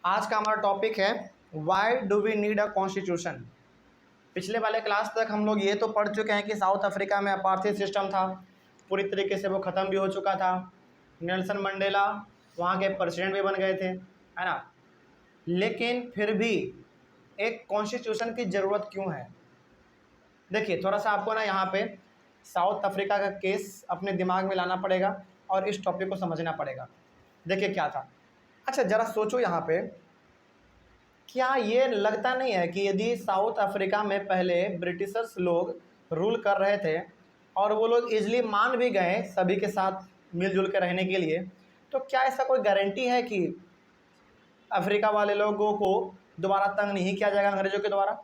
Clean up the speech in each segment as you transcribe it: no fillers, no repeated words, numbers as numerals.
आज का हमारा टॉपिक है why do we need a constitution. पिछले वाले क्लास तक हम लोग ये तो पढ़ चुके हैं कि साउथ अफ्रीका में अपार्थाइड सिस्टम था, पूरी तरीके से वो ख़त्म भी हो चुका था। नेल्सन मंडेला वहाँ के प्रेसिडेंट भी बन गए थे, है ना। लेकिन फिर भी एक कॉन्स्टिट्यूशन की ज़रूरत क्यों है? देखिए, थोड़ा सा आपको ना यहाँ पे साउथ अफ्रीका का केस अपने दिमाग में लाना पड़ेगा और इस टॉपिक को समझना पड़ेगा। देखिए क्या था। अच्छा, ज़रा सोचो यहाँ पे, क्या ये लगता नहीं है कि यदि साउथ अफ्रीका में पहले ब्रिटिशर्स लोग रूल कर रहे थे और वो लोग इजली मान भी गए सभी के साथ मिलजुल के रहने के लिए, तो क्या ऐसा कोई गारंटी है कि अफ्रीका वाले लोगों को दोबारा तंग नहीं किया जाएगा अंग्रेज़ों के द्वारा?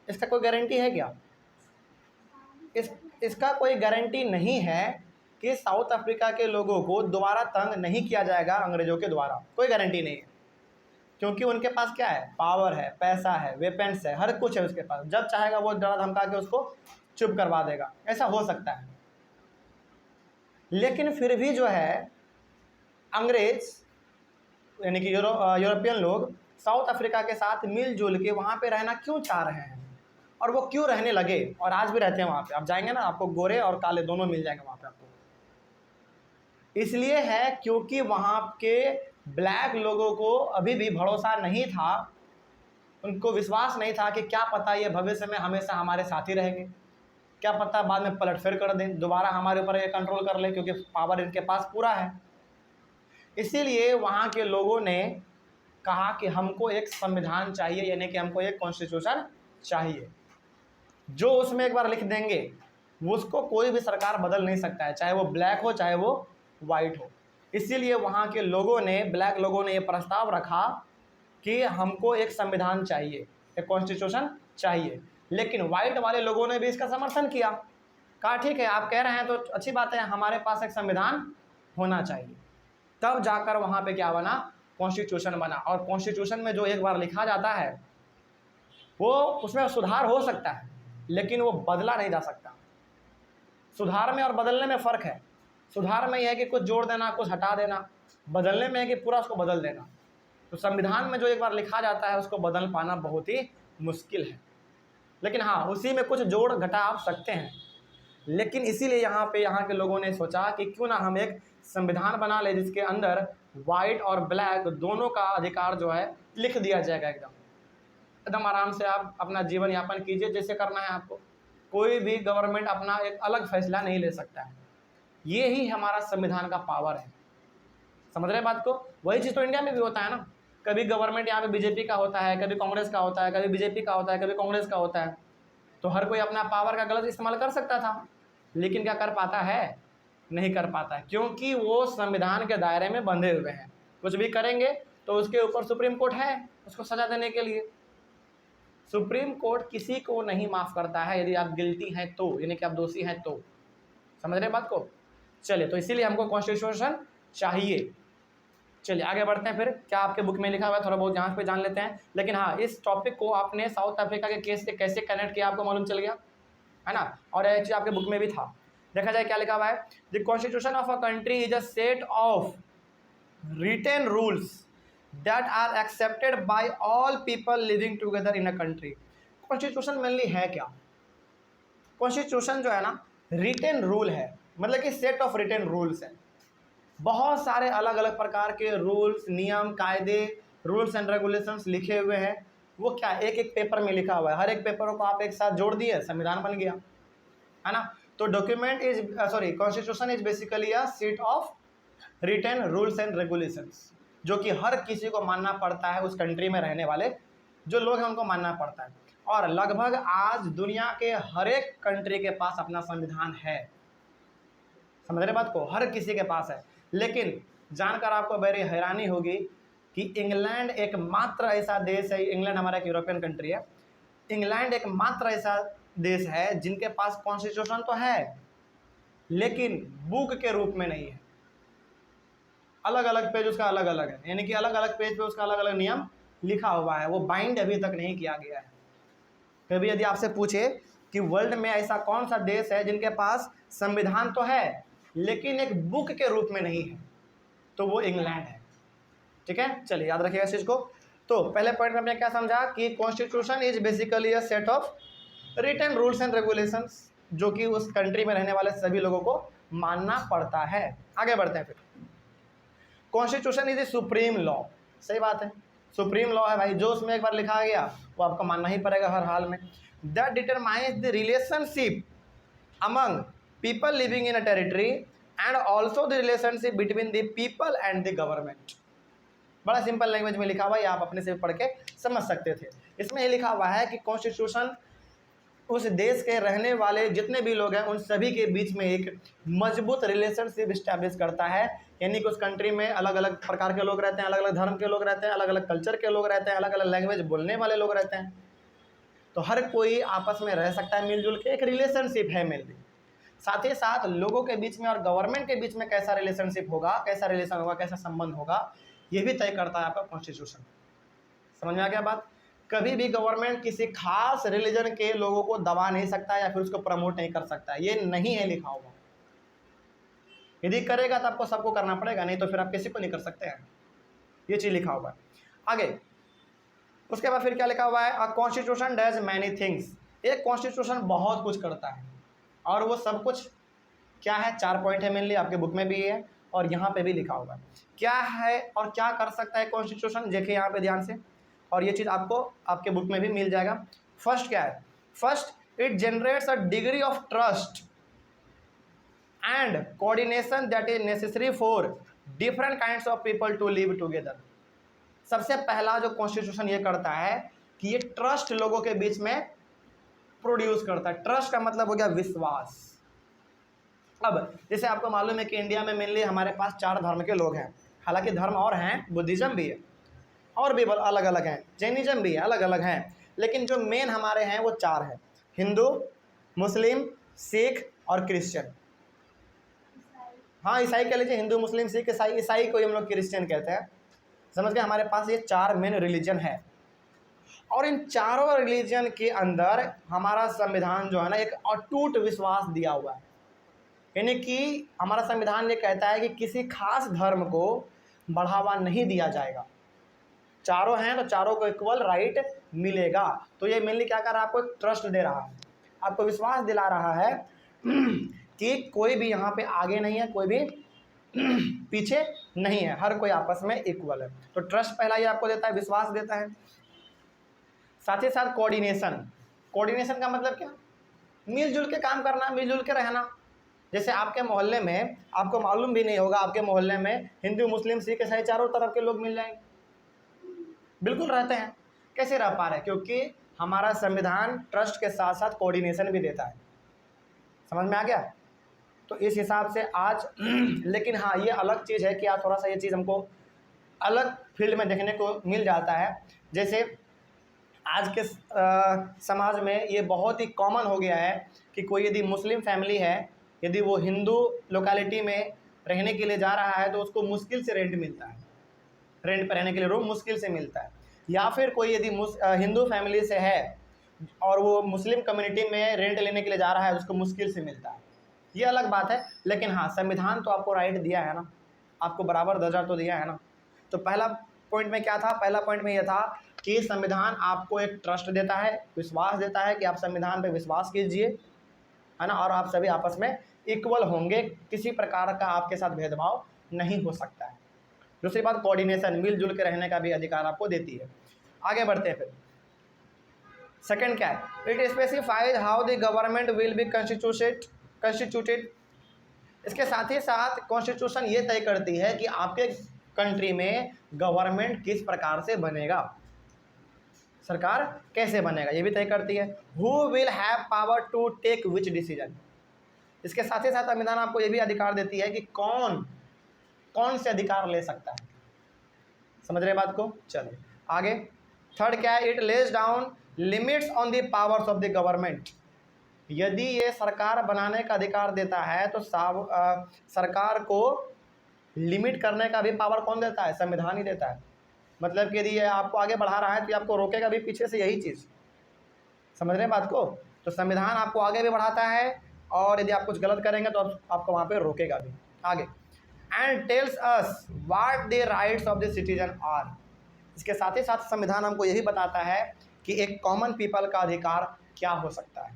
इसका कोई गारंटी है क्या? इसका कोई गारंटी नहीं है कि साउथ अफ्रीका के लोगों को दोबारा तंग नहीं किया जाएगा अंग्रेज़ों के द्वारा। कोई गारंटी नहीं है, क्योंकि उनके पास क्या है? पावर है, पैसा है, वेपन्स है, हर कुछ है उसके पास। जब चाहेगा वो डरा धमका के उसको चुप करवा देगा, ऐसा हो सकता है। लेकिन फिर भी जो है अंग्रेज यानी कि यूरोपियन लोग साउथ अफ्रीका के साथ मिलजुल के वहाँ पे रहना क्यों चाह रहे हैं और वो क्यों रहने लगे और आज भी रहते हैं वहाँ पे। आप जाएंगे ना, आपको गोरे और काले दोनों मिल जाएंगे वहाँ पे आपको। इसलिए है क्योंकि वहाँ के ब्लैक लोगों को अभी भी भरोसा नहीं था, उनको विश्वास नहीं था कि क्या पता ये भविष्य में हमेशा हमारे साथ ही रहेंगे, क्या पता बाद में पलटफेर कर दें, दोबारा हमारे ऊपर ये कंट्रोल कर लें, क्योंकि पावर इनके पास पूरा है। इसीलिए वहाँ के लोगों ने कहा कि हमको एक संविधान चाहिए, यानी कि हमको एक कॉन्स्टिट्यूशन चाहिए, जो उसमें एक बार लिख देंगे उसको कोई भी सरकार बदल नहीं सकता है, चाहे वो ब्लैक हो चाहे वो वाइट हो। इसीलिए वहाँ के लोगों ने, ब्लैक लोगों ने ये प्रस्ताव रखा कि हमको एक संविधान चाहिए, एक कॉन्स्टिट्यूशन चाहिए। लेकिन वाइट वाले लोगों ने भी इसका समर्थन किया, कहा ठीक है आप कह रहे हैं तो अच्छी बात है, हमारे पास एक संविधान होना चाहिए। तब जाकर वहाँ पे क्या बना? कॉन्स्टिट्यूशन बना। और कॉन्स्टिट्यूशन में जो एक बार लिखा जाता है वो, उसमें सुधार हो सकता है लेकिन वो बदला नहीं जा सकता। सुधार में और बदलने में फ़र्क है। सुधार में यह है कि कुछ जोड़ देना, कुछ हटा देना, बदलने में है कि पूरा उसको बदल देना। तो संविधान में जो एक बार लिखा जाता है उसको बदल पाना बहुत ही मुश्किल है। लेकिन हाँ, उसी में कुछ जोड़ घटा आप सकते हैं। लेकिन इसीलिए यहाँ के लोगों ने सोचा कि क्यों ना हम एक संविधान बना ले जिसके अंदर वाइट और ब्लैक दोनों का अधिकार जो है लिख दिया जाएगा। एकदम आराम से आप अपना जीवन यापन कीजिए जैसे करना है आपको। कोई भी गवर्नमेंट अपना एक अलग फैसला नहीं ले सकता है। ये ही हमारा संविधान का पावर है। समझ रहे बात को? वही चीज़ तो इंडिया में भी होता है ना। कभी गवर्नमेंट यहाँ पे बीजेपी का होता है, कभी कांग्रेस का होता है, कभी बीजेपी का होता है, कभी कांग्रेस का होता है। तो हर कोई अपना पावर का गलत इस्तेमाल कर सकता था, लेकिन क्या कर पाता है? नहीं कर पाता है, क्योंकि वो संविधान के दायरे में बंधे हुए हैं। कुछ भी करेंगे तो उसके ऊपर सुप्रीम कोर्ट है उसको सजा देने के लिए। सुप्रीम कोर्ट किसी को नहीं माफ़ करता है यदि आप गिल्टी हैं तो, यानी कि आप दोषी हैं तो। समझ रहे बात को? चलिए, तो इसीलिए हमको कॉन्स्टिट्यूशन चाहिए। चलिए आगे बढ़ते हैं। फिर क्या आपके बुक में लिखा हुआ है थोड़ा बहुत यहाँ पे जान लेते हैं। लेकिन हाँ, इस टॉपिक को आपने साउथ अफ्रीका के केस से कैसे कनेक्ट किया आपको मालूम चल गया है ना। और एक चीज़ आपके बुक में भी था, देखा जाए क्या लिखा हुआ है। The constitution of a country is a set of written rules that are accepted by all people living together in a country. Constitution mainly है क्या? कॉन्स्टिट्यूशन जो है ना, रिटेन रूल है, मतलब कि सेट ऑफ रिटेन रूल्स है। बहुत सारे अलग अलग प्रकार के रूल्स, नियम, कायदे, रूल्स एंड रेगुलेशंस लिखे हुए हैं। वो क्या एक एक पेपर में लिखा हुआ है, हर एक पेपरों को आप एक साथ जोड़ दिए, संविधान बन गया, है ना। तो document is constitution is basically a set of written rules and regulations, जो कि हर किसी को मानना पड़ता है, उस कंट्री में रहने वाले जो लोग हैं उनको मानना पड़ता है। और लगभग आज दुनिया के हर एक कंट्री के पास अपना संविधान है। समझ रहे बात को? हर किसी के पास है। लेकिन जानकर आपको बड़ी हैरानी होगी कि इंग्लैंड एकमात्र ऐसा देश है, इंग्लैंड हमारा एक यूरोपियन कंट्री है, इंग्लैंड एकमात्र ऐसा देश है जिनके पास कॉन्स्टिट्यूशन तो है लेकिन बुक के रूप में नहीं है। अलग अलग पेज उसका अलग अलग है, यानी कि अलग अलग पेज पे उसका अलग अलग नियम लिखा हुआ है, वो बाइंड अभी तक नहीं किया गया है। कभी यदि आपसे पूछे कि वर्ल्ड में ऐसा कौन सा देश है जिनके पास संविधान तो है लेकिन एक बुक के रूप में नहीं है, तो वो इंग्लैंड है। ठीक है, चलिए याद रखिएगा इस चीज़ को। तो पहले पॉइंट में हमने क्या समझा कि constitution is basically a set of written rules and regulations जो कि उस कंट्री में रहने वाले सभी लोगों को मानना पड़ता है। आगे बढ़ते हैं फिर। Constitution is a supreme law, सही बात है, सुप्रीम लॉ है भाई, जो उसमें एक बार लिखा गया वो आपको मानना ही पड़ेगा हर हाल में। That determines the relationship among people living in a territory and also the relationship between the people and the government. बड़ा सिंपल लैंग्वेज में लिखा हुआ है, आप अपने से पढ़ के समझ सकते थे। इसमें ये लिखा हुआ है कि कॉन्स्टिट्यूशन उस देश के रहने वाले जितने भी लोग हैं उन सभी के बीच में एक मजबूत रिलेशनशिप इस्टेब्लिश करता है, यानी कि उस कंट्री में अलग अलग प्रकार के लोग रहते हैं, अलग अलग धर्म के लोग रहते हैं, अलग अलग कल्चर के लोग रहते हैं, अलग अलग लैंग्वेज बोलने वाले लोग रहते हैं, तो हर कोई आपस में रह सकता है मिलजुल के, एक रिलेशनशिप है मेनली। साथ ही साथ लोगों के बीच में और गवर्नमेंट के बीच में कैसा रिलेशनशिप होगा, कैसा रिलेशन होगा, कैसा संबंध होगा, ये भी तय करता है आपका कॉन्स्टिट्यूशन। समझ में आ गया बात? कभी भी गवर्नमेंट किसी खास रिलीजन के लोगों को दबा नहीं सकता या फिर उसको प्रमोट नहीं कर सकता, ये नहीं है लिखा हुआ। यदि करेगा तो आपको सबको करना पड़ेगा, नहीं तो फिर आप किसी को नहीं कर सकते हैं, ये चीज लिखा हुआ है। आगे उसके बाद फिर क्या लिखा हुआ है, a constitution does many things, एक कॉन्स्टिट्यूशन बहुत कुछ करता है, और वो सब कुछ क्या है, 4 पॉइंट है मेनली, आपके बुक में भी है और यहाँ पे भी लिखा हुआ है क्या है और क्या कर सकता है कॉन्स्टिट्यूशन। देखिए यहाँ पे ध्यान से, और ये चीज़ आपको आपके बुक में भी मिल जाएगा। फर्स्ट क्या है, first it generates a degree of trust and coordination that is necessary for different kinds of people to live together. सबसे पहला जो कॉन्स्टिट्यूशन ये करता है कि ये ट्रस्ट लोगों के बीच में प्रोड्यूस करता है। ट्रस्ट का मतलब हो गया विश्वास। अब जैसे आपको मालूम है कि इंडिया में मेनली हमारे पास 4 धर्म के लोग हैं, हालांकि धर्म और हैं, बुद्धिज्म भी है और भी अलग अलग हैं, जैनिज्म भी है, अलग अलग हैं, लेकिन जो मेन हमारे हैं वो 4 हैं, हिंदू, मुस्लिम, सिख और क्रिश्चियन। हाँ ईसाई कह लीजिए, हिंदू मुस्लिम सिख ईसाई, ईसाई को हम लोग क्रिश्चियन कहते हैं, समझ गए। हमारे पास ये 4 मेन रिलीजन है, और इन चारों रिलीजन के अंदर हमारा संविधान जो है ना एक अटूट विश्वास दिया हुआ है, यानी कि हमारा संविधान ये कहता है कि किसी खास धर्म को बढ़ावा नहीं दिया जाएगा। चारों हैं तो चारों को इक्वल राइट मिलेगा। तो ये मेनली क्या कर रहा है, आपको एक ट्रस्ट दे रहा है, आपको विश्वास दिला रहा है कि कोई भी यहाँ पे आगे नहीं है, कोई भी पीछे नहीं है, हर कोई आपस में इक्वल है। तो ट्रस्ट पहला ये आपको देता है, विश्वास देता है। साथ ही साथ कोऑर्डिनेशन, कोऑर्डिनेशन का मतलब क्या, मिलजुल के काम करना, मिलजुल के रहना। जैसे आपके मोहल्ले में, आपको मालूम भी नहीं होगा, आपके मोहल्ले में हिंदू मुस्लिम सिख ईसाई चारों तरफ के लोग मिल जाएंगे, बिल्कुल रहते हैं। कैसे रह पा रहे हैं, क्योंकि हमारा संविधान ट्रस्ट के साथ साथ कोऑर्डिनेशन भी देता है। समझ में आ गया? तो इस हिसाब से आज लेकिन हाँ ये अलग चीज़ है कि आज थोड़ा सा ये चीज़ हमको अलग फील्ड में देखने को मिल जाता है। जैसे आज के समाज में ये बहुत ही कॉमन हो गया है कि कोई यदि मुस्लिम फैमिली है, यदि वो हिंदू लोकेलिटी में रहने के लिए जा रहा है तो उसको मुश्किल से रेंट मिलता है, रेंट पर रहने के लिए रूम मुश्किल से मिलता है। या फिर कोई यदि हिंदू फैमिली से है और वो मुस्लिम कम्युनिटी में रेंट लेने के लिए जा रहा है, उसको मुश्किल से मिलता है, ये अलग बात है। लेकिन हाँ संविधान तो आपको राइट दिया है ना, आपको बराबर दर्जा तो दिया है ना। तो पहला पॉइंट में क्या था, पहला पॉइंट में यह था कि संविधान आपको एक ट्रस्ट देता है, विश्वास देता है कि आप संविधान पर विश्वास कीजिए, है ना, और आप सभी आपस में इक्वल होंगे, किसी प्रकार का आपके साथ भेदभाव नहीं हो सकता है। दूसरी बात कोऑर्डिनेशन, मिलजुल के रहने का भी अधिकार आपको देती है। आगे बढ़ते हैं फिर। सेकंड क्या है, it specifies how the government will be constituted. इसके साथ ही साथ कॉन्स्टिट्यूशन ये तय करती है कि आपके कंट्री में गवर्नमेंट किस प्रकार से बनेगा, सरकार कैसे बनेगा, ये भी तय करती है। Who will have power to take which decision. इसके साथ ही साथ संविधान आपको ये भी अधिकार देती है कि कौन कौन से अधिकार ले सकता है। समझ रहे बात को? चलिए आगे। थर्ड क्या है, it lays down limits on the powers of the government. यदि ये सरकार बनाने का अधिकार देता है तो सरकार को लिमिट करने का भी पावर कौन देता है, संविधान ही देता है। मतलब कि यदि ये आपको आगे बढ़ा रहा है तो आपको रोकेगा भी पीछे से, यही चीज़ समझ रहे हैं बात को। तो संविधान आपको आगे भी बढ़ाता है और यदि आप कुछ गलत करेंगे तो आपको वहाँ पे रोकेगा भी। आगे and tells us what the rights of the citizen are. इसके साथ ही साथ संविधान हमको यही बताता है कि एक कॉमन पीपल का अधिकार क्या हो सकता है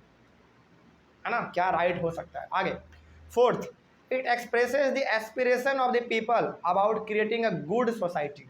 ना, क्या राइट हो सकता है। आगे fourth, it expresses the aspiration of the people about creating a good society.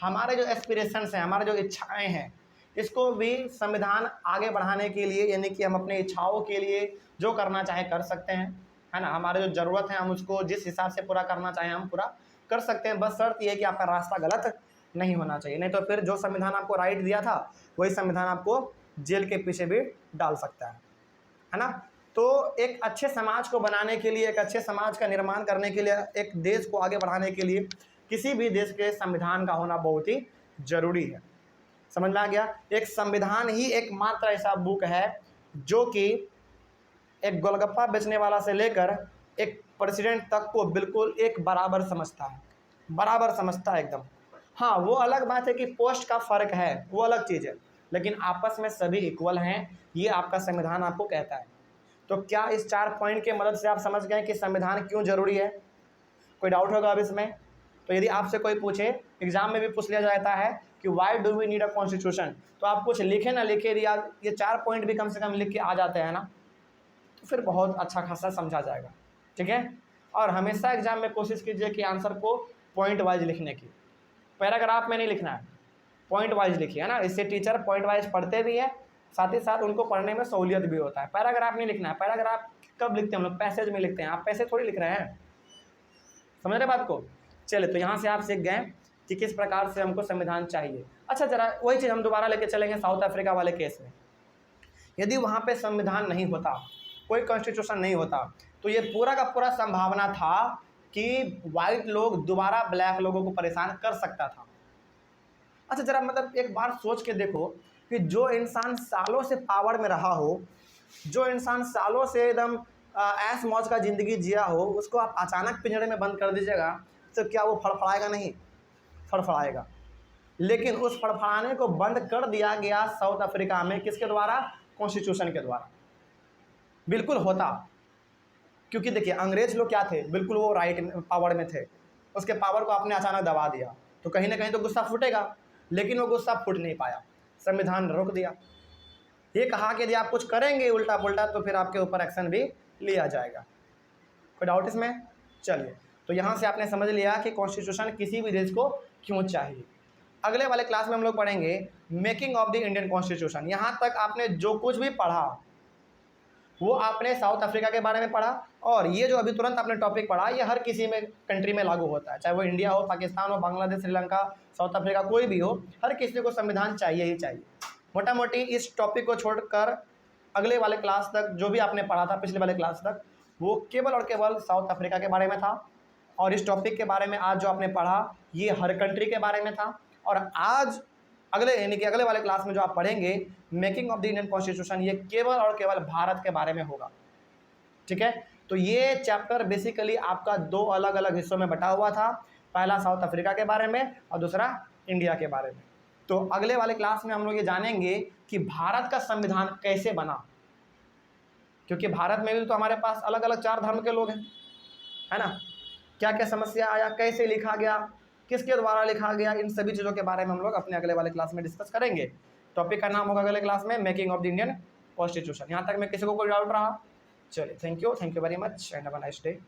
हमारे जो एस्पिरेशंस हैं, हमारे जो इच्छाएं हैं, इसको भी संविधान आगे बढ़ाने के लिए, यानी कि हम अपने इच्छाओं के लिए जो करना चाहें कर सकते हैं, है ना। हमारे जो ज़रूरत है हम उसको जिस हिसाब से पूरा करना चाहें हम पूरा कर सकते हैं। बस शर्त ये है कि आपका रास्ता गलत नहीं होना चाहिए, नहीं तो फिर जो संविधान आपको राइट दिया था वही संविधान आपको जेल के पीछे भी डाल सकता है ना। तो एक अच्छे समाज को बनाने के लिए, एक अच्छे समाज का निर्माण करने के लिए, एक देश को आगे बढ़ाने के लिए किसी भी देश के संविधान का होना बहुत ही जरूरी है। समझ में आ गया। एक संविधान ही एकमात्र ऐसा बुक है जो कि एक गोलगप्पा बेचने वाला से लेकर एक प्रेसिडेंट तक को बिल्कुल एक बराबर समझता है, बराबर समझता है एकदम। हाँ, वो अलग बात है कि पोस्ट का फ़र्क है, वो अलग चीज़ है, लेकिन आपस में सभी इक्वल हैं, ये आपका संविधान आपको कहता है। तो क्या इस 4 पॉइंट के मदद से आप समझ गए कि संविधान क्यों जरूरी है? कोई डाउट होगा अब इसमें? तो यदि आपसे कोई पूछे, एग्जाम में भी पूछ लिया जाता है कि why do we need a constitution, तो आप कुछ लिखे ना लिखे, यदि आप ये 4 पॉइंट भी कम से कम लिख के आ जाते हैं ना, तो फिर बहुत अच्छा खासा समझा जाएगा। ठीक है। और हमेशा एग्जाम में कोशिश कीजिए कि आंसर को पॉइंट वाइज लिखने की, पैराग्राफ में नहीं लिखना है, पॉइंट वाइज लिखिए, है ना। इससे टीचर पॉइंट वाइज पढ़ते भी है, साथ ही साथ उनको पढ़ने में सहूलियत भी होता है। पैराग्राफ नहीं लिखना है। पैराग्राफ कब लिखते हैं हम लोग? पैसेज में लिखते हैं। आप पैसे थोड़ी लिख रहे हैं, समझ रहे बात को। चलिए, तो यहाँ से आप सीख गए कि किस प्रकार से हमको संविधान चाहिए। अच्छा, जरा वही चीज़ हम दोबारा लेके चलेंगे साउथ अफ्रीका वाले केस में। यदि वहाँ पे संविधान नहीं होता, कोई कॉन्स्टिट्यूशन नहीं होता, तो ये पूरा का पूरा संभावना था कि वाइट लोग दोबारा ब्लैक लोगों को परेशान कर सकता था। अच्छा, जरा मतलब एक बार सोच के देखो कि जो इंसान सालों से पावर में रहा हो, जो इंसान सालों से एकदम ऐश मौज का ज़िंदगी जिया हो, उसको आप अचानक पिंजरे में बंद कर दीजिएगा, तो क्या वो फड़फड़ाएगा? नहीं, फड़फड़ाएगा। लेकिन उस फड़फड़ाने को बंद कर दिया गया साउथ अफ्रीका में, किसके द्वारा? कॉन्स्टिट्यूशन के द्वारा। बिल्कुल होता, क्योंकि देखिए अंग्रेज लोग क्या थे, बिल्कुल वो राइट पावर में थे, उसके पावर को आपने अचानक दबा दिया, तो कहीं ना कहीं तो गुस्सा फूटेगा, लेकिन वो गुस्सा फूट नहीं पाया, संविधान रोक दिया। ये कहा कि यदि आप कुछ करेंगे उल्टा पुल्टा तो फिर आपके ऊपर एक्शन भी लिया जाएगा। कोई डाउट इसमें? चलिए, तो यहाँ से आपने समझ लिया कि कॉन्स्टिट्यूशन किसी भी देश को क्यों चाहिए। अगले वाले क्लास में हम लोग पढ़ेंगे making of the Indian constitution. यहाँ तक आपने जो कुछ भी पढ़ा वो आपने साउथ अफ्रीका के बारे में पढ़ा, और ये जो अभी तुरंत आपने टॉपिक पढ़ा ये हर किसी में कंट्री में लागू होता है, चाहे वो इंडिया हो, पाकिस्तान हो, बांग्लादेश, श्रीलंका, साउथ अफ्रीका, कोई भी हो, हर किसी को संविधान चाहिए ही चाहिए। मोटा मोटी इस टॉपिक को छोड़कर अगले वाले क्लास तक जो भी आपने पढ़ा था, पिछले वाले क्लास तक, वो केवल और केवल साउथ अफ्रीका के बारे में था। और इस टॉपिक के बारे में आज जो आपने पढ़ा ये हर कंट्री के बारे में था। और आज अगले यानी कि अगले वाले क्लास में जो आप पढ़ेंगे making of the Indian constitution, ये केवल और केवल भारत के बारे में होगा। ठीक है। तो ये चैप्टर बेसिकली आपका 2 अलग अलग हिस्सों में बटा हुआ था, पहला साउथ अफ्रीका के बारे में और दूसरा इंडिया के बारे में। तो अगले वाले क्लास में हम लोग ये जानेंगे कि भारत का संविधान कैसे बना, क्योंकि भारत में भी तो हमारे पास अलग अलग 4 धर्म के लोग हैं, है ना। क्या क्या समस्या आया, कैसे लिखा गया, किसके द्वारा लिखा गया, इन सभी चीज़ों के बारे में हम लोग अपने अगले वाले क्लास में डिस्कस करेंगे। टॉपिक का नाम होगा अगले क्लास में making of the Indian constitution. यहाँ तक में किसी को कोई डाउट रहा? चलिए, thank you very much and have a nice day.